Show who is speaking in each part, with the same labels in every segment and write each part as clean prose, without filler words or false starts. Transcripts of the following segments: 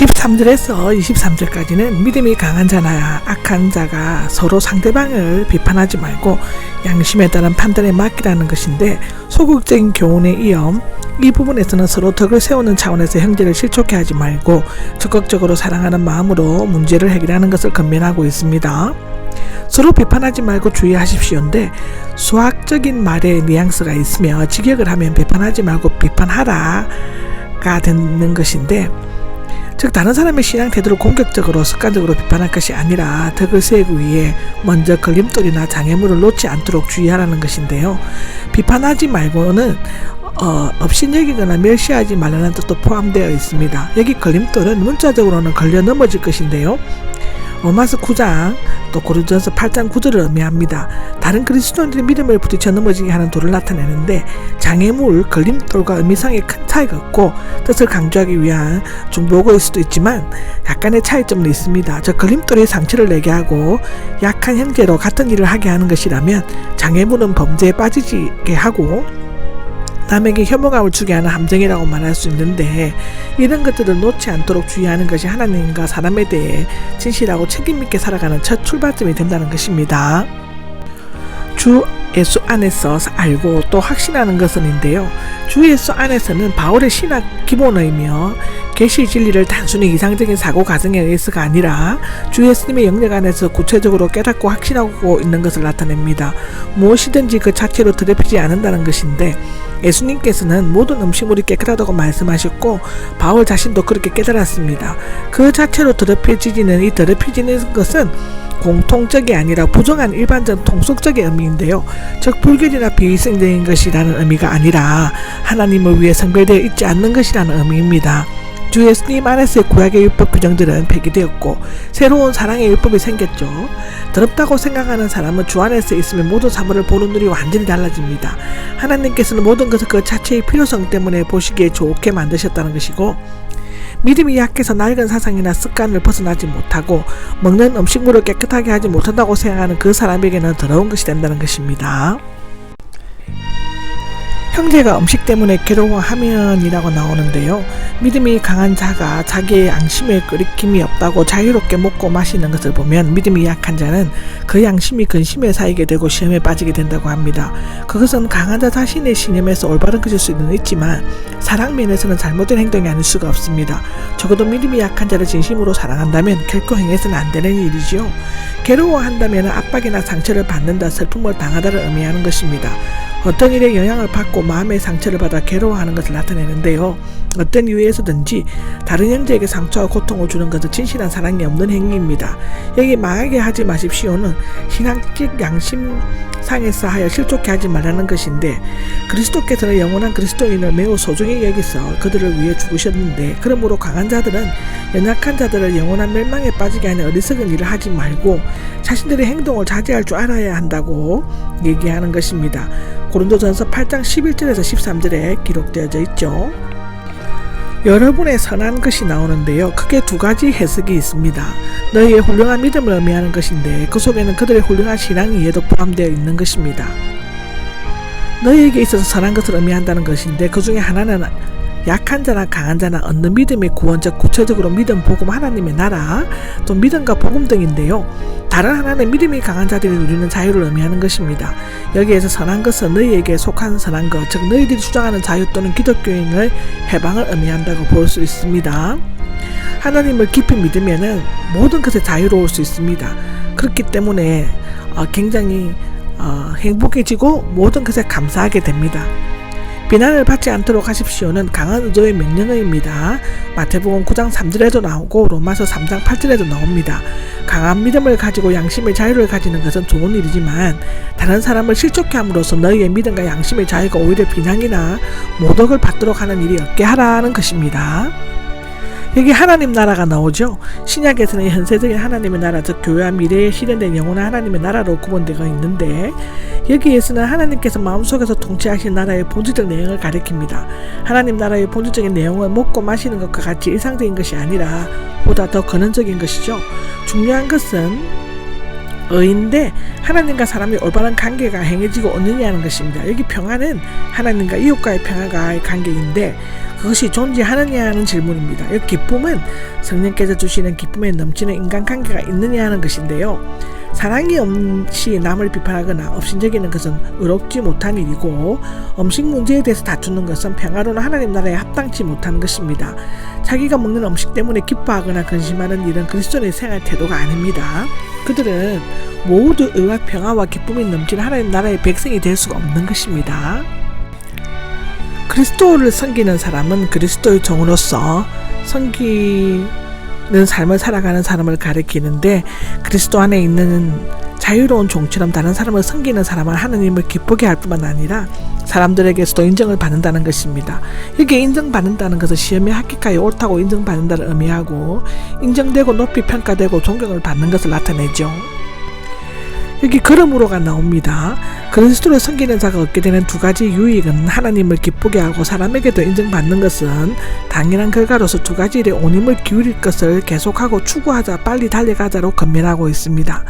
Speaker 1: 13절에서 23절까지는 믿음이 강한 자나 악한 자가 서로 상대방을 비판하지 말고 양심에 따른 판단에 맡기라는 것인데, 소극적인 교훈에 이어 이 부분에서는 서로 덕을 세우는 차원에서 형제를 실족해 하지 말고 적극적으로 사랑하는 마음으로 문제를 해결하는 것을 권면하고 있습니다. 서로 비판하지 말고 주의하십시오인데, 수학적인 말에 뉘앙스가 있으며 직역을 하면 비판하지 말고 비판하라가 되는 것인데, 즉 다른 사람의 신앙 태도를 공격적으로 습관적으로 비판할 것이 아니라 덕을 세우기 위해 먼저 걸림돌이나 장애물을 놓지 않도록 주의하라는 것인데요. 비판하지 말고는 업신여기거나 멸시하지 말라는 뜻도 포함되어 있습니다. 여기 걸림돌은 문자적으로는 걸려 넘어질 것인데요, 로마서 9장 또 고린도전서 8장 9절을 의미합니다. 다른 그리스도인들의 믿음을 부딪혀 넘어지게 하는 돌을 나타내는데, 장애물, 걸림돌과 의미상에 큰 차이가 없고 뜻을 강조하기 위한 중보어일 수도 있지만 약간의 차이점은 있습니다. 저 걸림돌이 상처를 내게 하고 약한 형제로 같은 일을 하게 하는 것이라면, 장애물은 범죄에 빠지게 하고 남에게 혐오감을 주게 하는 함정이라고 말할 수 있는데, 이런 것들을 놓지 않도록 주의하는 것이 하나님과 사람에 대해 진실하고 책임있게 살아가는 첫 출발점이 된다는 것입니다. 주 예수 안에서 알고 또 확신하는 것은인데요, 주 예수 안에서는 바울의 신학 기본의이며 계시 진리를 단순히 이상적인 사고 과정에 의해서가 아니라 주 예수님의 영역 안에서 구체적으로 깨닫고 확신하고 있는 것을 나타냅니다. 무엇이든지 그 자체로 더럽히지 않는다는 것인데, 예수님께서는 모든 음식물이 깨끗하다고 말씀하셨고 바울 자신도 그렇게 깨달았습니다. 그 자체로 더럽혀지는 이 더럽혀지는 것은 공통적이 아니라 부정한 일반적 통속적인 의미인데요, 즉 불결이나 비위생적인 것이라는 의미가 아니라 하나님을 위해 성별되어 있지 않는 것이라는 의미입니다. 주 예수님 안에서의 구약의 율법 규정들은 폐기되었고 새로운 사랑의 율법이 생겼죠. 더럽다고 생각하는 사람은 주 안에서 있으면 모든 사물을 보는 눈이 완전히 달라집니다. 하나님께서는 모든 것을 그 자체의 필요성 때문에 보시기에 좋게 만드셨다는 것이고, 믿음이 약해서 낡은 사상이나 습관을 벗어나지 못하고 먹는 음식물을 깨끗하게 하지 못한다고 생각하는 그 사람에게는 더러운 것이 된다는 것입니다. 형제가 음식 때문에 괴로워하면이라고 나오는데요, 믿음이 강한 자가 자기의 양심에 끓임이 없다고 자유롭게 먹고 마시는 것을 보면 믿음이 약한 자는 그 양심이 근심에 쌓이게 되고 시험에 빠지게 된다고 합니다. 그것은 강한 자 자신의 신념에서 올바른 것일 수는 있지만 사랑 면에서는 잘못된 행동이 아닐 수가 없습니다. 적어도 믿음이 약한 자를 진심으로 사랑한다면 결코 행해서는 안 되는 일이지요. 괴로워한다면 압박이나 상처를 받는다, 슬픔을 당하다를 의미하는 것입니다. 어떤 일에 영향을 받고 마음의 상처를 받아 괴로워하는 것을 나타내는데요, 어떤 이유에서든지 다른 형제에게 상처와 고통을 주는 것은 진실한 사랑이 없는 행위입니다. 여기 망하게 하지 마십시오는 신앙적 양심상에서 하여 실족해 하지 말라는 것인데, 그리스도께서는 영원한 그리스도인을 매우 소중히 여기서 그들을 위해 죽으셨는데, 그러므로 강한 자들은 연약한 자들을 영원한 멸망에 빠지게 하는 어리석은 일을 하지 말고 자신들의 행동을 자제할 줄 알아야 한다고 얘기하는 것입니다. 고린도전서 8장 11절에서 13절에 기록되어져 있죠. 여러분의 선한 것이 나오는데요, 크게 두 가지 해석이 있습니다. 너희의 훌륭한 믿음을 의미하는 것인데 그 속에는 그들의 훌륭한 신앙이 이해도 포함되어 있는 것입니다. 너희에게 있어서 선한 것을 의미한다는 것인데, 그 중에 하나는 약한 자나 강한 자나 얻는 믿음의 구원적 구체적으로 믿음, 복음, 하나님의 나라, 또 믿음과 복음 등인데요, 다른 하나는 믿음이 강한 자들이 누리는 자유를 의미하는 것입니다. 여기에서 선한 것은 너희에게 속한 선한 것, 즉 너희들이 주장하는 자유 또는 기독교인의 해방을 의미한다고 볼 수 있습니다. 하나님을 깊이 믿으면 모든 것에 자유로울 수 있습니다. 그렇기 때문에 굉장히 행복해지고 모든 것에 감사하게 됩니다. 비난을 받지 않도록 하십시오는 강한 의조의 명령어입니다. 마태복음 9장 3절에도 나오고 로마서 3장 8절에도 나옵니다. 강한 믿음을 가지고 양심의 자유를 가지는 것은 좋은 일이지만 다른 사람을 실족해 함으로써 너희의 믿음과 양심의 자유가 오히려 비난이나 모독을 받도록 하는 일이 없게 하라는 것입니다. 여기 하나님 나라가 나오죠. 신약에서는 현세적인 하나님의 나라, 즉 교회와 미래에 실현된 영원한 하나님의 나라로 구분되어 있는데, 여기에서는 하나님께서 마음속에서 통치하신 나라의 본질적 내용을 가리킵니다. 하나님 나라의 본질적인 내용은 먹고 마시는 것과 같이 일상적인 것이 아니라 보다 더 근원적인 것이죠. 중요한 것은 의인데 하나님과 사람이 올바른 관계가 행해지고 없느냐는 것입니다. 여기 평화는 하나님과 이웃과의 평화가 관계인데, 그것이 존재하느냐 하는 질문입니다. 이 기쁨은 성령께서 주시는 기쁨에 넘치는 인간관계가 있느냐 하는 것인데요. 사랑이 없이 남을 비판하거나 업신여기는 것은 의롭지 못한 일이고, 음식 문제에 대해서 다투는 것은 평화로운 하나님 나라에 합당치 못한 것입니다. 자기가 먹는 음식 때문에 기뻐하거나 근심하는 일은 그리스도인의 생활 태도가 아닙니다. 그들은 모두 의와 평화와 기쁨이 넘치는 하나님 나라의 백성이 될 수가 없는 것입니다. 그리스도를 섬기는 사람은 그리스도의 종으로서 섬기는 삶을 살아가는 사람을 가리키는데, 그리스도 안에 있는 자유로운 종처럼 다른 사람을 섬기는 사람은 하나님을 기쁘게 할 뿐만 아니라 사람들에게서도 인정을 받는다는 것입니다. 이게 인정받는다는 것은 시험에 합격하여 옳다고 인정받는다를 의미하고, 인정되고 높이 평가되고 존경을 받는 것을 나타내죠. 여기 그러므로가 나옵니다. 그리스도를 섬기는 자가 얻게 되는 두 가지 유익은 하나님을 기쁘게 하고 사람에게도 인정받는 것은 당연한 결과로서 두 가지 일에 온 힘을 기울일 것을 계속하고 추구하자, 빨리 달려가자로 건면하고 있습니다.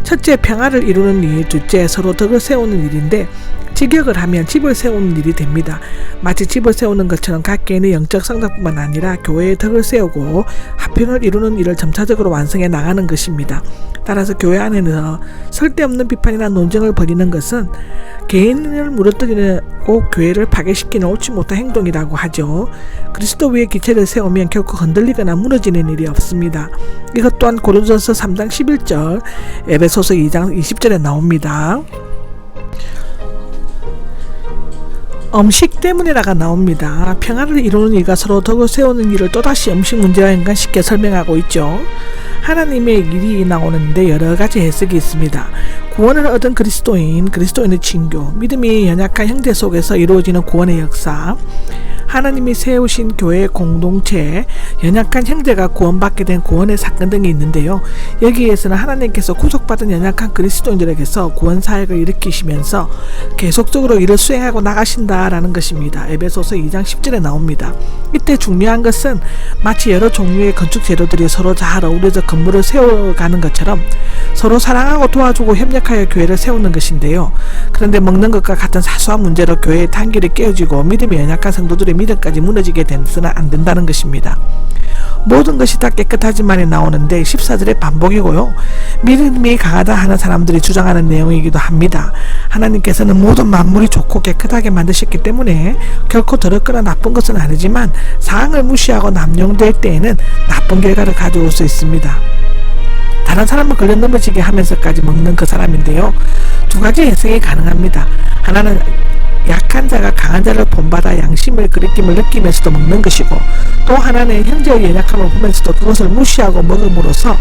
Speaker 1: 첫째, 평화를 이루는 일, 둘째, 서로 덕을 세우는 일인데, 직역을 하면 집을 세우는 일이 됩니다. 마치 집을 세우는 것처럼 각 개인의 영적 성장뿐만 아니라 교회의 덕을 세우고 화평을 이루는 일을 점차적으로 완성해 나가는 것입니다. 따라서 교회 안에서 쓸데없는 비판이나 논쟁을 벌이는 것은 개인을 무너뜨리고 교회를 파괴시키는 옳지 못한 행동이라고 하죠. 그리스도 위에 기체를 세우면 결코 흔들리거나 무너지는 일이 없습니다. 이것 또한 고린도전서 3장 11절, 에베소서 2장 20절에 나옵니다. 음식 때문이라가 나옵니다. 평화를 이루는 일과 서로 덕을 세우는 일을 또다시 음식 문제와 연관시켜 설명하고 있죠. 하나님의 일이 나오는데 여러 가지 해석이 있습니다. 구원을 얻은 그리스도인의 친교, 믿음이 연약한 형제 속에서 이루어지는 구원의 역사, 하나님이 세우신 교회의 공동체, 연약한 형제가 구원받게 된 구원의 사건 등이 있는데요. 여기에서는 하나님께서 구속받은 연약한 그리스도인들에게서 구원 사역을 일으키시면서 계속적으로 이를 수행하고 나가신다라는 것입니다. 에베소서 2장 10절에 나옵니다. 이때 중요한 것은 마치 여러 종류의 건축 재료들이 서로 잘 어우러져 건물을 세워가는 것처럼 서로 사랑하고 도와주고 협력하여 교회를 세우는 것인데요. 그런데 먹는 것과 같은 사소한 문제로 교회의 단결이 깨어지고 믿음이 연약한 성도들의 믿음까지 무너지게 돼서는 안 된다는 것입니다. 모든 것이 다 깨끗하지만이 나오는데 14절의 반복이고요. 믿음이 강하다 하는 사람들이 주장하는 내용이기도 합니다. 하나님께서는 모든 만물이 좋고 깨끗하게 만드셨기 때문에 결코 더럽거나 나쁜 것은 아니지만 상황을 무시하고 남용될 때에는 나쁜 결과를 가져올 수 있습니다. 다른 사람을 걸려 넘어지게 하면서까지 먹는 그 사람인데요. 두 가지 해석이 가능합니다. 하나는 약한 자가 강한 자를 본받아 양심의 그리낌을 느끼면서도 먹는 것이고, 또 하나는 형제의 연약함을 보면서도 그것을 무시하고 먹음으로써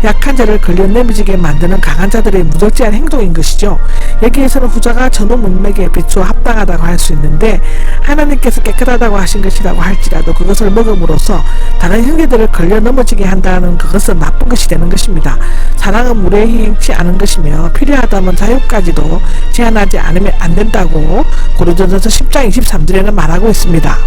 Speaker 1: 약한 자를 걸려 넘어지게 만드는 강한 자들의 무절제한 행동인 것이죠. 여기에서는 후자가 전후 문맥에 비추어 합당하다고 할 수 있는데, 하나님께서 깨끗하다고 하신 것이라고 할지라도 그것을 먹음으로써 다른 형제들을 걸려 넘어지게 한다는 그것은 나쁜 것이 되는 것입니다. 사랑은 무례히치 않은 것이며 필요하다면 자유까지도 제한하지 않으면 안 된다고 고린도전서 10장 23절에는 말하고 있습니다.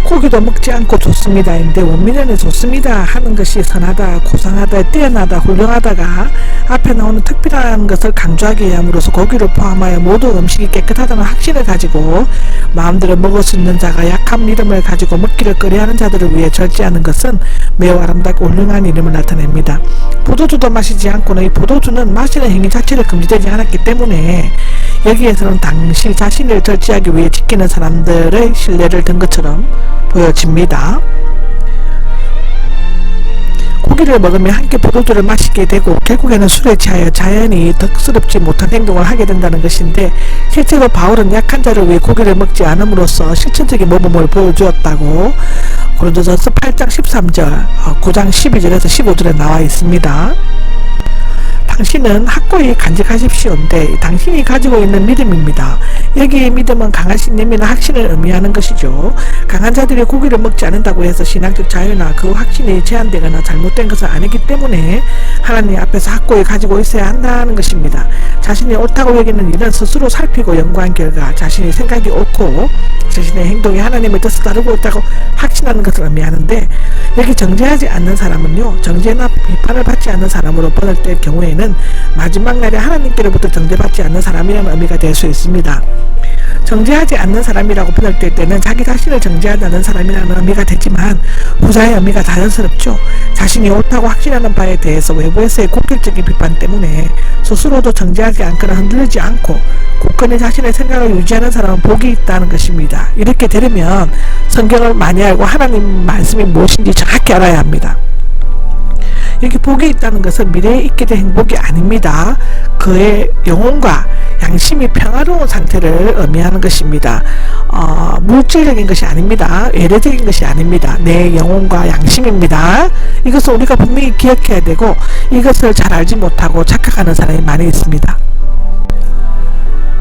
Speaker 1: 고기도 먹지 않고 좋습니다. 인데 원민에는 좋습니다 하는 것이 선하다, 고상하다, 뛰어나다, 훌륭하다가 앞에 나오는 특별한 것을 강조하게 함으로써 고기를 포함하여 모든 음식이 깨끗하다는 확신을 가지고 마음대로 먹을 수 있는 자가 약한 믿음을 가지고 먹기를 꺼려하는 자들을 위해 절제하는 것은 매우 아름답고 훌륭한 이름을 나타냅니다. 포도주도 마시지 않고는 이 포도주는 마시는 행위 자체를 금지되지 않았기 때문에 여기에서는 당시 자신을 절제하기 위해 지키는 사람들의 신뢰를 든 것처럼 보여집니다. 고기를 먹으면 함께 포도주를 마시게 되고 결국에는 술에 취하여 자연히 덕스럽지 못한 행동을 하게 된다는 것인데, 실제로 바울은 약한 자를 위해 고기를 먹지 않음으로써 실천적인 모범을 보여주었다고 고린도전서 8장 13절, 9장 12절에서 15절에 나와 있습니다. 당신은 확고히 간직하십시오인데 당신이 가지고 있는 믿음입니다. 여기에 믿음은 강한 신념이나 확신을 의미하는 것이죠. 강한 자들이 고기를 먹지 않는다고 해서 신앙적 자유나 그 확신이 제한되거나 잘못된 것은 아니기 때문에 하나님 앞에서 확고히 가지고 있어야 한다는 것입니다. 자신이 옳다고 여기는 일은 스스로 살피고 연구한 결과 자신의 생각이 옳고 자신의 행동이 하나님의 뜻을 따르고 있다고 확신하는 것을 의미하는데, 여기 정죄하지 않는 사람은요, 정죄나 비판을 받지 않는 사람으로 번역될 경우에는 마지막 날에 하나님께로부터 정죄받지 않는 사람이라는 의미가 될 수 있습니다. 정죄하지 않는 사람이라고 번역될 때는 자기 자신을 정죄한다는 사람이라는 의미가 되지만 후자의 의미가 자연스럽죠. 자신이 옳다고 확신하는 바에 대해서 외부에서의 공격적인 비판 때문에 스스로도 정죄하지 않거나 흔들리지 않고 굳건히 자신의 생각을 유지하는 사람은 복이 있다는 것입니다. 이렇게 되려면 성경을 많이 알고 하나님 말씀이 무엇인지 정확히 알아야 합니다. 여기 복이 있다는 것은 미래에 있게 될 행복이 아닙니다. 그의 영혼과 양심이 평화로운 상태를 의미하는 것입니다. 물질적인 것이 아닙니다. 외래적인 것이 아닙니다. 내 영혼과 양심입니다. 이것을 우리가 분명히 기억해야 되고 이것을 잘 알지 못하고 착각하는 사람이 많이 있습니다.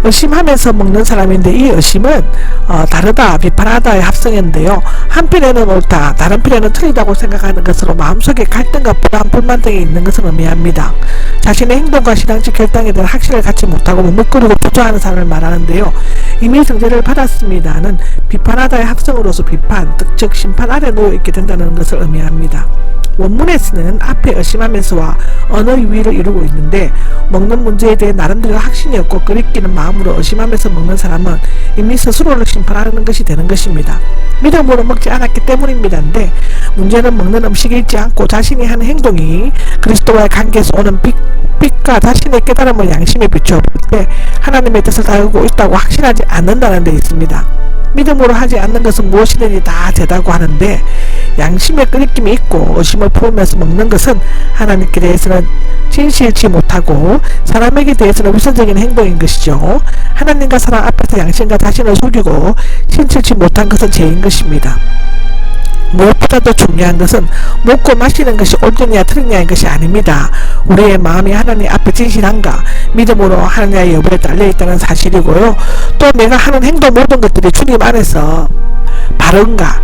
Speaker 1: 의심하면서 먹는 사람인데 이 의심은 다르다, 비판하다의 합성인데요. 한편에는 옳다, 다른 편에는 틀리다고 생각하는 것으로 마음속에 갈등과 불안, 불만 등이 있는 것을 의미합니다. 자신의 행동과 신앙적 결단에 대한 확신을 갖지 못하고 머뭇거리고 주저하는 사람을 말하는데요. 이미 정죄를 받았습니다는 비판하다의 합성으로서 비판, 즉 심판 아래 놓여 있게 된다는 것을 의미합니다. 원문에서는 앞에 의심하면서와 언어 유희를 이루고 있는데 먹는 문제에 대해 나름대로 확신이 없고 끓이끼는 마음으로 의심하면서 먹는 사람은 이미 스스로를 심판하는 것이 되는 것입니다. 믿음으로 먹지 않았기 때문입니다인데 문제는 먹는 음식이 있지 않고 자신이 하는 행동이 그리스도와의 관계에서 오는 빛과 자신의 깨달음을 양심에 비추어 볼 때 하나님의 뜻을 다루고 있다고 확신하지 않는다는 데 있습니다. 믿음으로 하지 않는 것은 무엇이든지 다 되다고 하는데 양심의 끄리낌이 있고 의심을 품으면서 먹는 것은 하나님께 대해서는 진실치 못하고 사람에게 대해서는 위선적인 행동인 것이죠. 하나님과 사람 앞에서 양심과 자신을 속이고 진실치 못한 것은 죄인 것입니다. 무엇보다도 중요한 것은 먹고 마시는 것이 옳느냐 틀리냐인 것이 아닙니다. 우리의 마음이 하나님 앞에 진실한가 믿음으로 하느냐의 여부에 달려있다는 사실이고요. 또 내가 하는 행동 모든 것들이 주님 안에서 바른가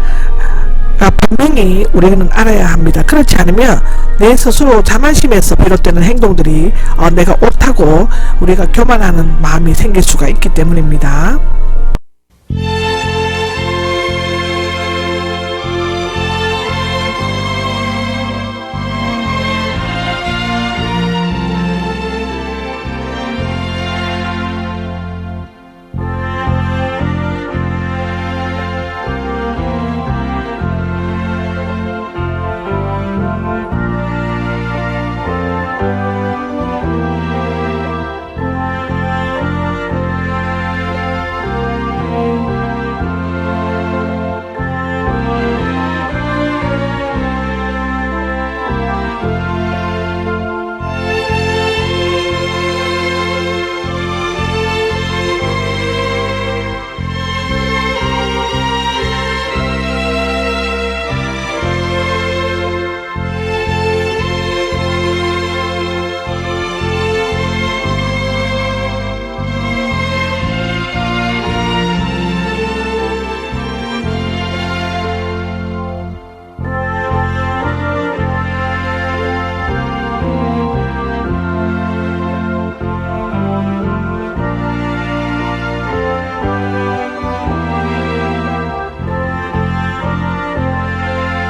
Speaker 1: 분명히 우리는 알아야 합니다. 그렇지 않으면 내 스스로 자만심에서 비롯되는 행동들이 내가 옳다고 우리가 교만하는 마음이 생길 수가 있기 때문입니다.